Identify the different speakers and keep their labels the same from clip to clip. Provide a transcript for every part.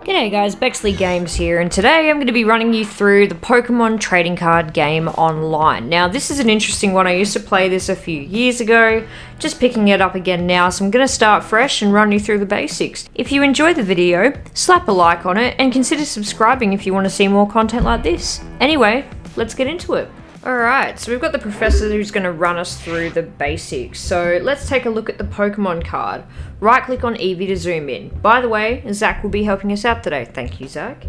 Speaker 1: G'day guys, Bexley Games here, and today I'm going to be running you through the Pokemon trading card game online. Now this is an interesting one. I used to play this a few years ago, just picking it up again now, so I'm going to start fresh and run you through the basics. If you enjoyed the video, slap a like on it and consider subscribing if you want to see more content like this. Anyway, let's get into it. Alright, so we've got the professor who's going to run us through the basics. So let's take a look at the Pokemon card. Right click on Eevee to zoom in. By the way, Zach will be helping us out today. Thank you, Zach.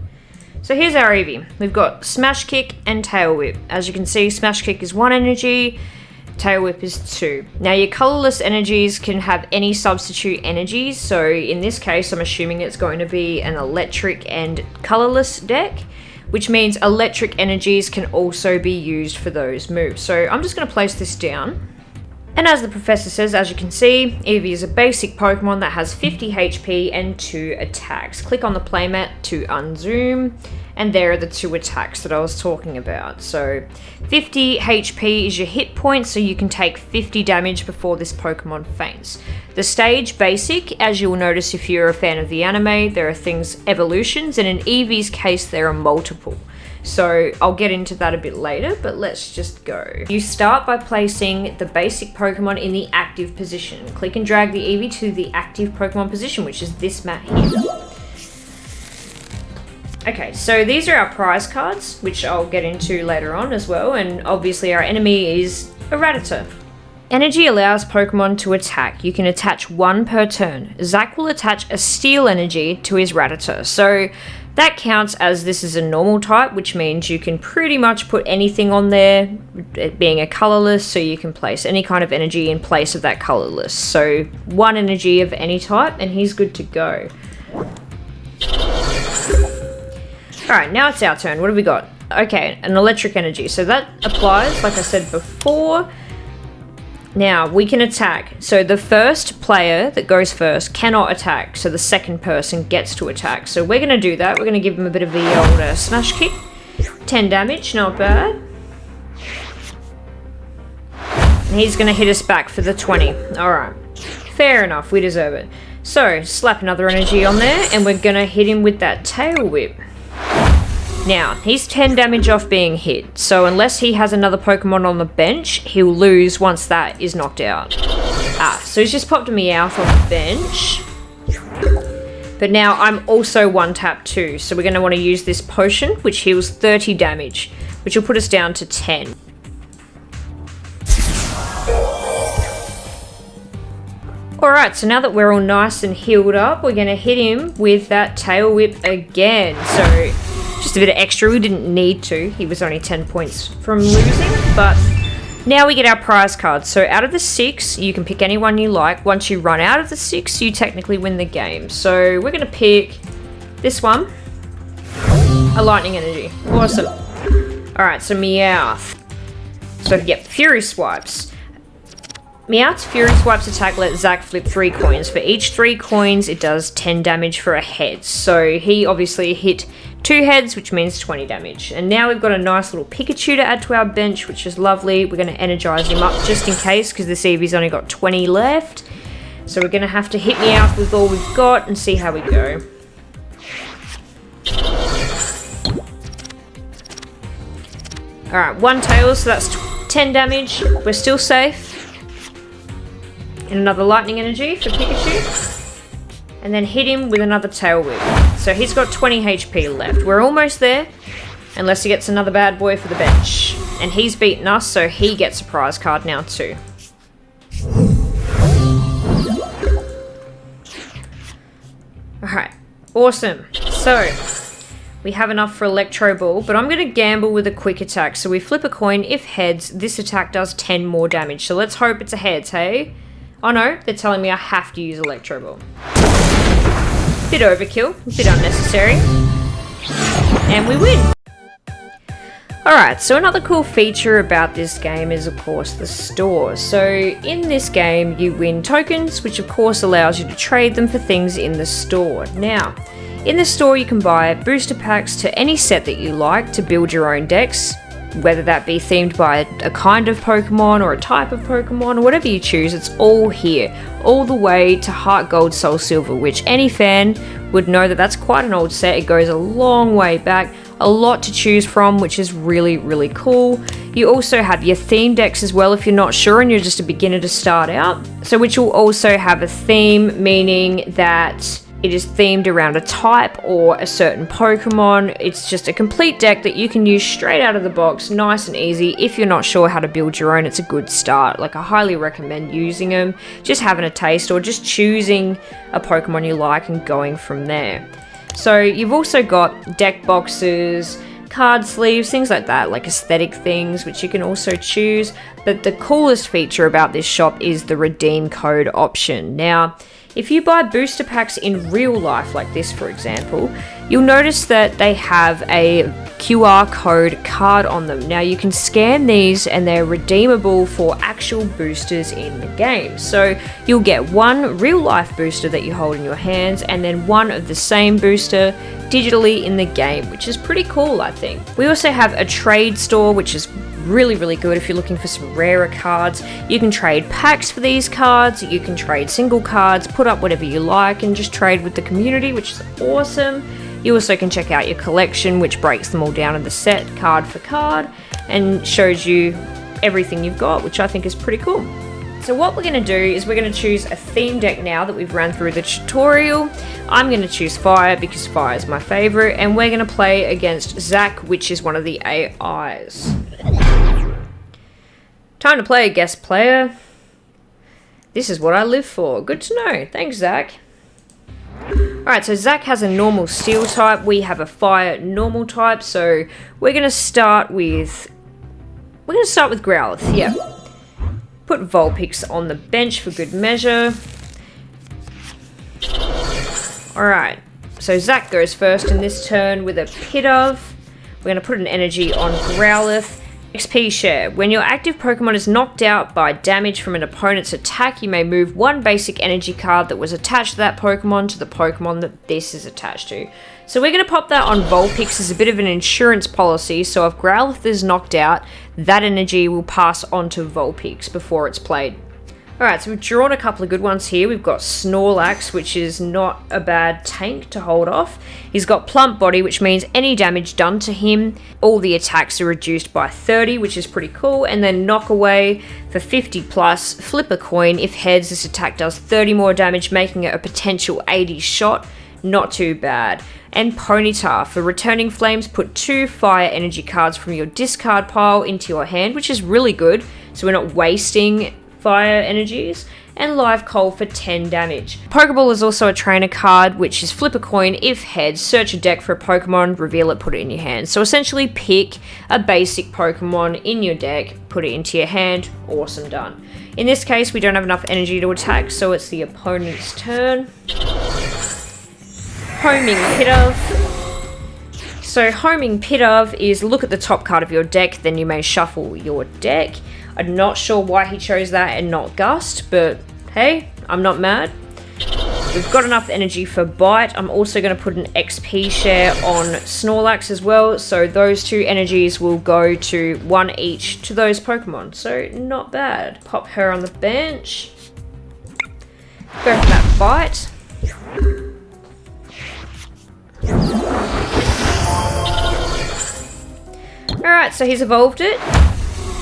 Speaker 1: So here's our Eevee. We've got Smash Kick and Tail Whip. As you can see, Smash Kick is 1 energy, Tail Whip is 2. Now your colourless energies can have any substitute energies. So in this case, I'm assuming it's going to be an electric and colourless deck, which means electric energies can also be used for those moves. So I'm just going to place this down. And as the professor says, as you can see, Eevee is a basic Pokemon that has 50 HP and 2 attacks. Click on the playmat to unzoom, and there are the 2 attacks that I was talking about. So 50 HP is your hit point, so you can take 50 damage before this Pokemon faints. The stage basic, as you'll notice if you're a fan of the anime, there are things evolutions, and in Eevee's case there are multiple. So I'll get into that a bit later, but let's just go. You start by placing the basic Pokemon in the active position. Click and drag the Eevee to the active Pokemon position, which is this mat here. Okay, so these are our prize cards, which I'll get into later on as well, and obviously our enemy is a Rattata. Energy allows Pokemon to attack. You can attach 1 per turn. Zach will attach a Steel energy to his Rattata, so that counts as this is a normal type, which means you can pretty much put anything on there, it being a colourless, so you can place any kind of energy in place of that colourless. So 1 energy of any type, and he's good to go. Alright, now it's our turn. What have we got? Okay, an electric energy. So that applies, like I said before. Now, we can attack. So the first player that goes first cannot attack, so the second person gets to attack. So we're going to do that. We're going to give him a bit of the old Smash Kick. 10 damage, not bad. And he's going to hit us back for the 20. Alright, fair enough, we deserve it. So, slap another energy on there, and we're going to hit him with that Tail Whip. Now, he's 10 damage off being hit, so unless he has another Pokemon on the bench, he'll lose once that is knocked out. So he's just popped a Meowth on the bench. But now I'm also 1-tap too, so we're going to want to use this potion, which heals 30 damage, which will put us down to 10. Alright, so now that we're all nice and healed up, we're going to hit him with that Tail Whip again. So just a bit of extra, we didn't need to. He was only 10 points from losing, but now we get our prize cards. So out of the 6, you can pick any one you like. Once you run out of the 6, you technically win the game. So we're going to pick this one, a lightning energy. Awesome. Alright, so Meowth. So yep, Fury Swipes. Meowth's Fury Swipes attack lets Zach flip 3 coins. For each 3 coins, it does 10 damage for a head. So he obviously hit 2 heads, which means 20 damage. And now we've got a nice little Pikachu to add to our bench, which is lovely. We're going to energize him up just in case, because this Eevee's only got 20 left. So we're going to have to hit Meowth with all we've got and see how we go. Alright, 1 tail, so that's 10 damage. We're still safe. And another lightning energy for Pikachu. And then hit him with another Tail Whip. So he's got 20 HP left. We're almost there, unless he gets another bad boy for the bench. And he's beaten us, so he gets a prize card now too. Alright, awesome. So we have enough for Electro Ball, but I'm going to gamble with a quick attack. So we flip a coin. If heads, this attack does 10 more damage. So let's hope it's a heads, hey? Oh no, they're telling me I have to use Electro Ball. Bit overkill, a bit unnecessary. And we win! Alright, so another cool feature about this game is of course the store. So in this game you win tokens, which of course allows you to trade them for things in the store. Now, in the store you can buy booster packs to any set that you like to build your own decks. whether that be themed by a kind of Pokemon or a type of Pokemon or whatever you choose. It's all here, all the way to Heart Gold, Soul Silver, which any fan would know that that's quite an old set. It goes a long way back, a lot to choose from, which is really, really cool. You also have your theme decks as well if you're not sure and you're just a beginner to start out. So which will also have a theme, meaning that it is themed around a type or a certain Pokemon. It's just a complete deck that you can use straight out of the box, nice and easy. If you're not sure how to build your own, it's a good start. Like, I highly recommend using them, just having a taste or just choosing a Pokemon you like and going from there. So you've also got deck boxes, card sleeves, things like that, like aesthetic things, which you can also choose. But the coolest feature about this shop is the redeem code option. Now, if you buy booster packs in real life like this, for example, you'll notice that they have a QR code card on them. Now you can scan these and they're redeemable for actual boosters in the game. So you'll get one real life booster that you hold in your hands and then one of the same booster digitally in the game, which is pretty cool, I think. We also have a trade store, which is really good if you're looking for some rarer cards. You can trade packs for these cards, you can trade single cards, put up whatever you like and just trade with the community, which is awesome. You also can check out your collection, which breaks them all down in the set card for card and shows you everything you've got, which I think is pretty cool. So what we're going to do is we're going to choose a theme deck now that we've ran through the tutorial. I'm going to choose Fire because Fire is my favorite, and we're going to play against Zach, which is one of the AIs. Time to play a guest player. This is what I live for. Good to know. Thanks, Zach. Alright, so Zach has a normal steel type. We have a fire normal type. So we're going to start with Growlithe. Yeah. Put Vulpix on the bench for good measure. Alright, so Zach goes first in this turn with a Pidove. We're going to put an energy on Growlithe. XP share. When your active Pokemon is knocked out by damage from an opponent's attack, you may move one basic energy card that was attached to that Pokemon to the Pokemon that this is attached to. So we're going to pop that on Vulpix as a bit of an insurance policy, so if Growlithe is knocked out, that energy will pass on to Vulpix before it's played. Alright, so we've drawn a couple of good ones here. We've got Snorlax, which is not a bad tank to hold off. He's got Plump Body, which means any damage done to him, all the attacks are reduced by 30, which is pretty cool. And then Knock Away for 50 plus. Flip a coin. If heads, this attack does 30 more damage, making it a potential 80 shot. Not too bad. And Ponyta. For returning flames, put 2 fire energy cards from your discard pile into your hand, which is really good. So we're not wasting fire energies. And Live Coal for 10 damage. Pokeball is also a trainer card, which is flip a coin. If heads, search a deck for a Pokemon, reveal it, put it in your hand. So essentially pick a basic Pokemon in your deck, put it into your hand, awesome, done. In this case, we don't have enough energy to attack, so it's the opponent's turn. Homing Pidove. So Homing Pidove is look at the top card of your deck, then you may shuffle your deck. I'm not sure why he chose that and not Gust, but hey, I'm not mad. We've got enough energy for Bite. I'm also going to put an XP share on Snorlax as well, so those 2 energies will go to 1 each to those Pokemon, so not bad. Pop her on the bench. Go for that Bite. Alright, so he's evolved it.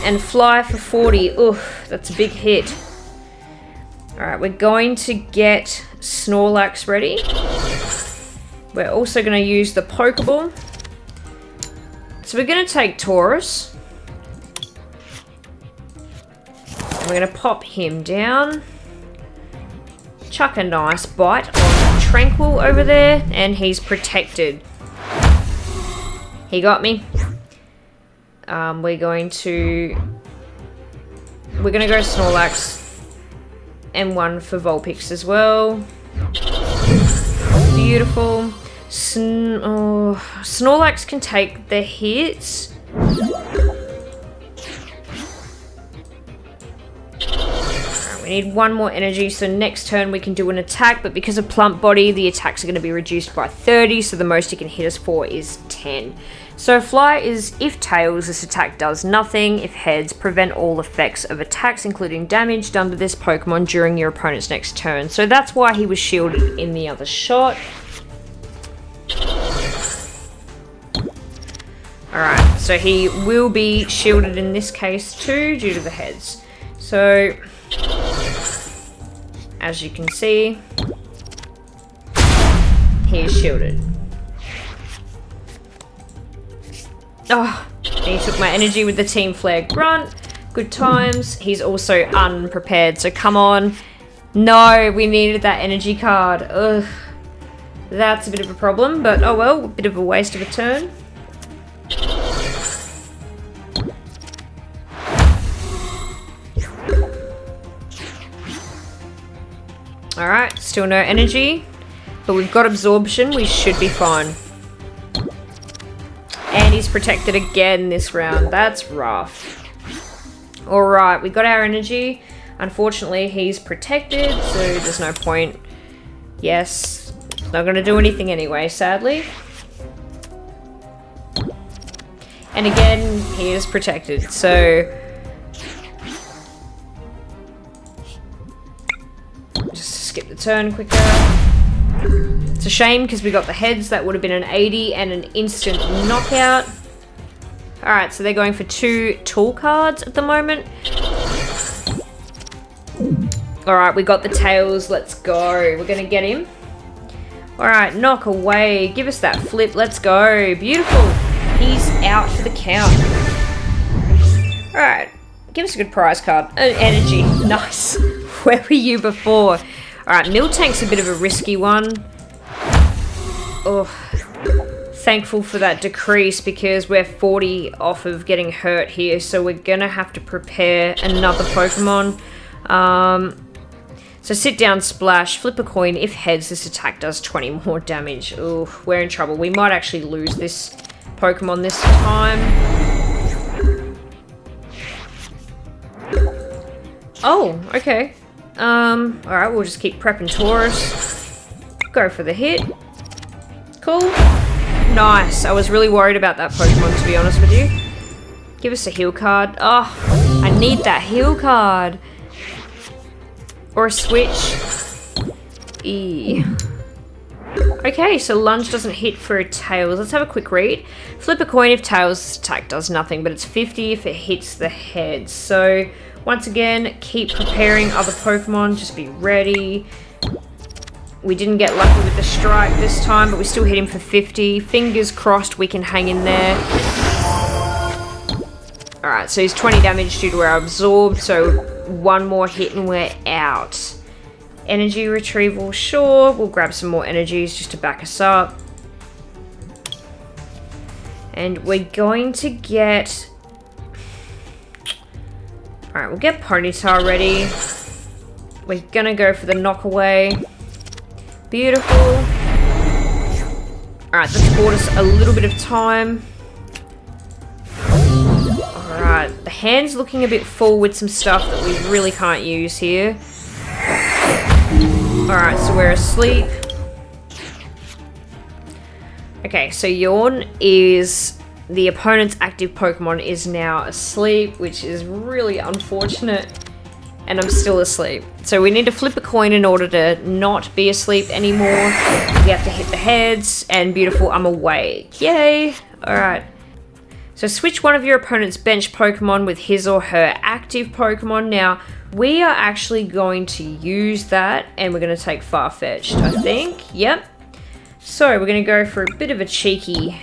Speaker 1: And Fly for 40. Oof, that's a big hit. Alright, we're going to get Snorlax ready. We're also going to use the Pokeball. So we're going to take Taurus. And we're going to pop him down. Chuck a nice Bite on Tranquil over there. And he's protected. He got me. We're going to go Snorlax and 1 for Vulpix as well. Beautiful. Snorlax can take the hits. We need 1 more energy, so next turn we can do an attack, but because of Plump Body, the attacks are going to be reduced by 30, so the most he can hit us for is 10. So fly is if tails, this attack does nothing. If heads, prevent all effects of attacks, including damage done to this Pokemon during your opponent's next turn. So that's why he was shielded in the other shot. Alright, so he will be shielded in this case too, due to the heads. So, as you can see, he is shielded. Oh, he took my energy with the Team Flare Grunt. Good times. He's also unprepared, so come on. No, we needed that energy card. Ugh. That's a bit of a problem, but oh well, a bit of a waste of a turn. Alright, still no energy, but we've got absorption, we should be fine. And he's protected again this round. That's rough. Alright, we got our energy. Unfortunately, he's protected, so there's no point. Yes, not going to do anything anyway, sadly. And again, he is protected, so... just skip the turn quicker. It's a shame because we got the heads. That would have been an 80 and an instant knockout. Alright, so they're going for 2 tool cards at the moment. Alright, we got the tails. Let's go. We're going to get him. Alright, knock away. Give us that flip. Let's go. Beautiful. He's out for the count. Alright, give us a good prize card. Energy. Nice. Where were you before? Alright, Miltank's a bit of a risky one. Oh, thankful for that decrease because we're 40 off of getting hurt here, so we're gonna have to prepare another Pokemon. So sit down, splash, flip a coin. If heads, this attack does 20 more damage. Ooh, we're in trouble. We might actually lose this Pokemon this time. Oh, okay. Alright, we'll just keep prepping Taurus. Go for the hit. Cool. Nice. I was really worried about that Pokemon, to be honest with you. Give us a heal card. Oh, I need that heal card. Or a switch. Okay, so lunge doesn't hit for a tails. Let's have a quick read. Flip a coin if tails, this attack does nothing, but it's 50 if it hits the head. So, once again, keep preparing other Pokemon. Just be ready. We didn't get lucky with the strike this time, but we still hit him for 50. Fingers crossed we can hang in there. Alright, so he's 20 damage due to our absorb, so one more hit and we're out. Energy retrieval, sure. We'll grab some more energies just to back us up. And we're going to get... Alright, we'll get Ponyta ready. We're gonna go for the knockaway. Beautiful. Alright, that's bought us a little bit of time. Alright, the hand's looking a bit full with some stuff that we really can't use here. Alright, so we're asleep. Okay, so Yawn is... the opponent's active Pokemon is now asleep, which is really unfortunate. And I'm still asleep. So we need to flip a coin in order to not be asleep anymore. We have to hit the heads, and beautiful, I'm awake. Yay! Alright. So switch one of your opponent's bench Pokemon with his or her active Pokemon. Now, we are actually going to use that, and we're going to take Farfetch'd, I think. Yep. So we're going to go for a bit of a cheeky...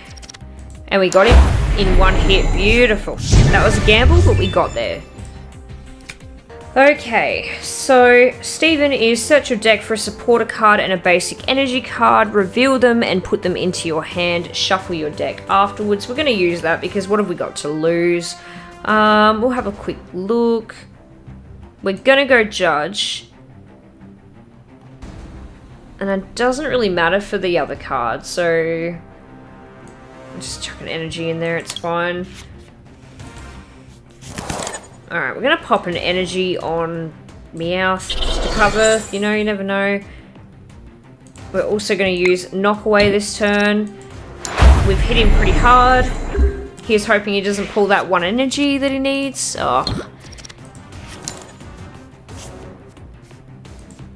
Speaker 1: and we got him in one hit. Beautiful. That was a gamble, but we got there. Okay, so Steven is search your deck for a supporter card and a basic energy card, reveal them and put them into your hand, shuffle your deck afterwards. We're going to use that because what have we got to lose? We'll have a quick look. We're going to go Judge. And it doesn't really matter for the other card, so... just chuck an energy in there, it's fine. Alright, we're going to pop an energy on Meowth just to cover. You know, you never know. We're also going to use Knockaway this turn. We've hit him pretty hard. He's hoping he doesn't pull that 1 energy that he needs. Oh.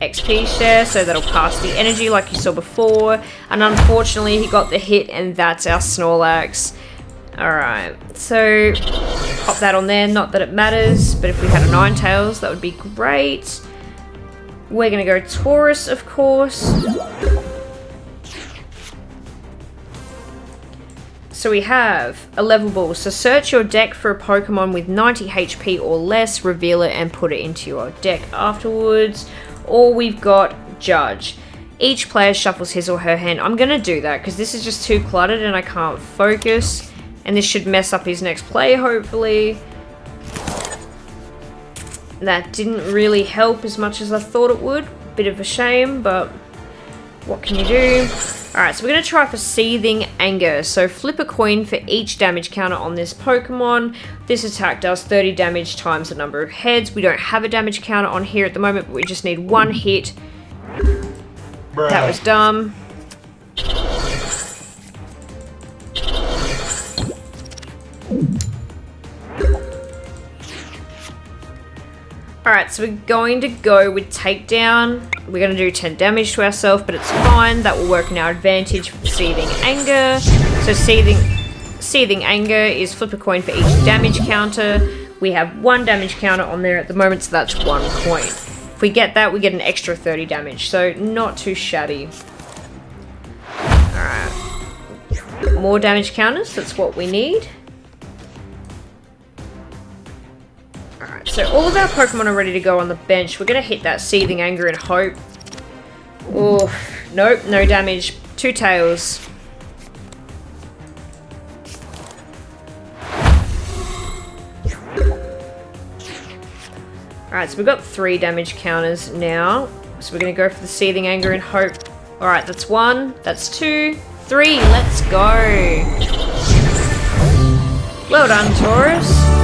Speaker 1: XP share, so that'll pass the energy like you saw before. And unfortunately, he got the hit, and that's our Snorlax. Alright, so pop that on there. Not that it matters, but if we had a Ninetales, that would be great. We're going to go Taurus, of course. So we have a level ball. So search your deck for a Pokemon with 90 HP or less, reveal it and put it into your deck afterwards. Or we've got Judge. Each player shuffles his or her hand. I'm going to do that because this is just too cluttered and I can't focus. And this should mess up his next play, hopefully. That didn't really help as much as I thought it would. Bit of a shame, but what can you do? Alright, so we're going to try for Seething Anger. So flip a coin for each damage counter on this Pokemon. This attack does 30 damage times the number of heads. We don't have a damage counter on here at the moment, but we just need 1 hit. Bruh. That was dumb. Alright, so we're going to go with Takedown. We're going to do 10 damage to ourselves, but it's fine. That will work in our advantage for Seething Anger. So Seething Anger is flip a coin for each damage counter. We have 1 damage counter on there at the moment, so that's 1 coin. If we get that, we get an extra 30 damage, so not too shabby. Alright. More damage counters, that's what we need. Alright, so all of our Pokemon are ready to go on the bench. We're going to hit that Seething Anger and hope. Oh, nope, no damage. 2 tails. Alright, so we've got 3 damage counters now. So we're going to go for the Seething Anger and hope. Alright, that's 1, that's 2, 3. Let's go. Well done, Taurus.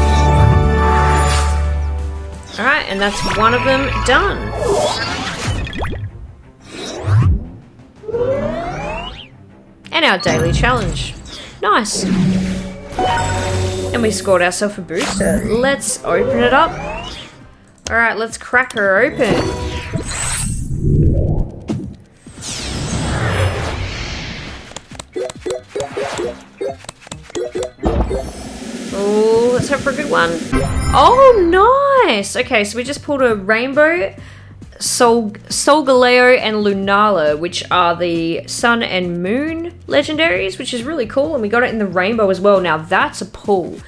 Speaker 1: Alright, and that's 1 of them done. And our daily challenge. Nice. And we scored ourselves a booster. Let's open it up. Alright, let's crack her open. Oh, let's hope for a good one. Oh, nice! Okay, so we just pulled a Rainbow, Solgaleo, and Lunala, which are the Sun and Moon legendaries, which is really cool. And we got it in the Rainbow as well. Now, that's a pull.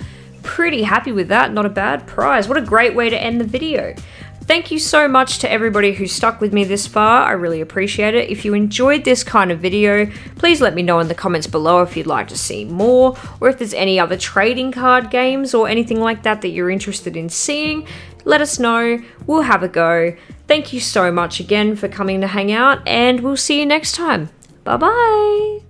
Speaker 1: Pretty happy with that. Not a bad prize. What a great way to end the video. Thank you so much to everybody who stuck with me this far. I really appreciate it. If you enjoyed this kind of video, please let me know in the comments below if you'd like to see more, or if there's any other trading card games or anything like that that you're interested in seeing. Let us know. We'll have a go. Thank you so much again for coming to hang out, and we'll see you next time. Bye bye!